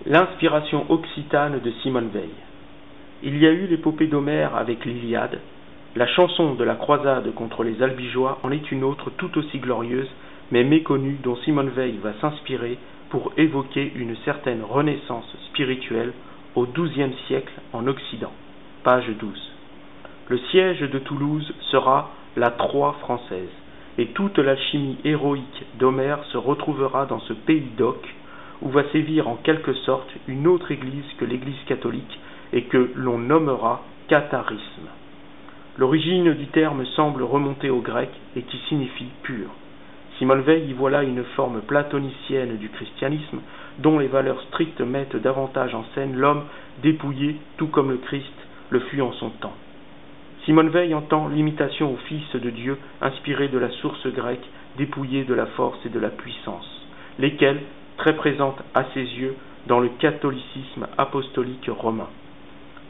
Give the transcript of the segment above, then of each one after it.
L'inspiration occitane de Simone Veil. Il y a eu l'épopée d'Homère avec l'Iliade. La chanson de la croisade contre les Albigeois en est une autre tout aussi glorieuse, mais méconnue, dont Simone Veil va s'inspirer pour évoquer une certaine renaissance spirituelle au XIIe siècle en Occident. Page 12. Le siège de Toulouse sera la Troie française, et toute l'alchimie héroïque d'Homère se retrouvera dans ce pays d'Oc, où va sévir en quelque sorte une autre église que l'église catholique et que l'on nommera catharisme. L'origine du terme semble remonter au grec et qui signifie pur. Simone Veil y voit là une forme platonicienne du christianisme dont les valeurs strictes mettent davantage en scène l'homme dépouillé tout comme le Christ le fut en son temps. Simone Veil entend l'imitation au Fils de Dieu inspirée de la source grecque dépouillée de la force et de la puissance, lesquelles très présente à ses yeux dans le catholicisme apostolique romain.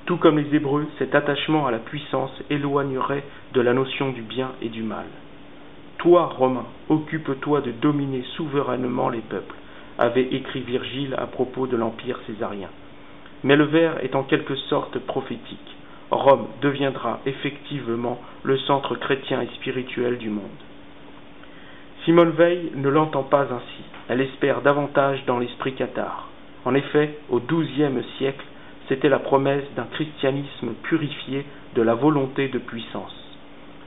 Tout comme les Hébreux, cet attachement à la puissance éloignerait de la notion du bien et du mal. Toi, Romain, occupe-toi de dominer souverainement les peuples, avait écrit Virgile à propos de l'Empire césarien. Mais le vers est en quelque sorte prophétique. Rome deviendra effectivement le centre chrétien et spirituel du monde. Simone Veil ne l'entend pas ainsi. Elle espère davantage dans l'esprit cathare. En effet, au XIIe siècle, c'était la promesse d'un christianisme purifié de la volonté de puissance.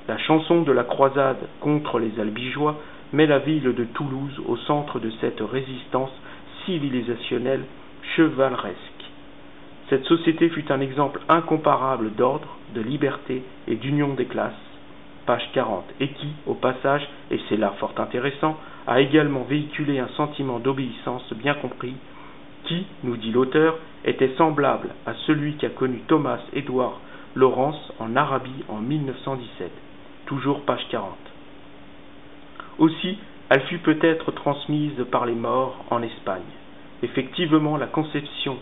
La chanson de la croisade contre les Albigeois met la ville de Toulouse au centre de cette résistance civilisationnelle chevaleresque. Cette société fut un exemple incomparable d'ordre, de liberté et d'union des classes, page 40, et qui, au passage, et c'est là fort intéressant, a également véhiculé un sentiment d'obéissance bien compris, qui, nous dit l'auteur, était semblable à celui qu'a connu Thomas Edward Lawrence en Arabie en 1917, toujours page 40. Aussi, elle fut peut-être transmise par les morts en Espagne. Effectivement, la conception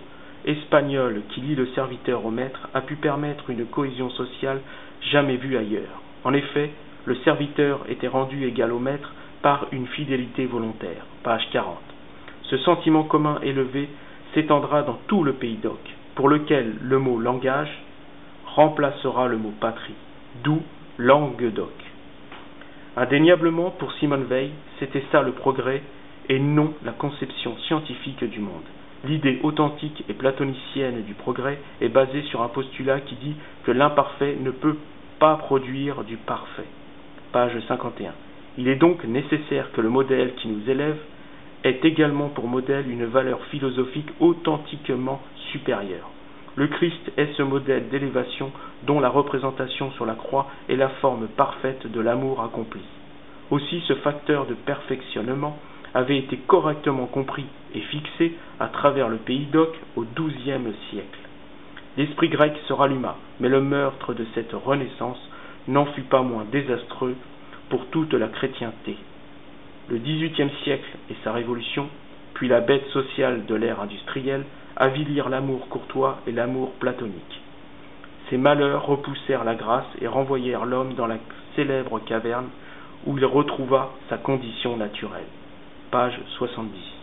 espagnole qui lie le serviteur au maître a pu permettre une cohésion sociale jamais vue ailleurs. En effet, le serviteur était rendu égal au maître par une fidélité volontaire, page 40. Ce sentiment commun élevé s'étendra dans tout le pays d'Oc, pour lequel le mot langage remplacera le mot patrie, d'où Languedoc. Indéniablement, pour Simone Veil, c'était ça le progrès et non la conception scientifique du monde. L'idée authentique et platonicienne du progrès est basée sur un postulat qui dit que l'imparfait ne peut pas produire du parfait. Page 51. Il est donc nécessaire que le modèle qui nous élève ait également pour modèle une valeur philosophique authentiquement supérieure. Le Christ est ce modèle d'élévation dont la représentation sur la croix est la forme parfaite de l'amour accompli. Aussi, ce facteur de perfectionnement avait été correctement compris et fixé à travers le pays d'Oc au XIIe siècle. L'esprit grec se ralluma, mais le meurtre de cette renaissance n'en fut pas moins désastreux pour toute la chrétienté. Le XVIIIe siècle et sa révolution, puis la bête sociale de l'ère industrielle, avilirent l'amour courtois et l'amour platonique. Ces malheurs repoussèrent la grâce et renvoyèrent l'homme dans la célèbre caverne où il retrouva sa condition naturelle. Page 70.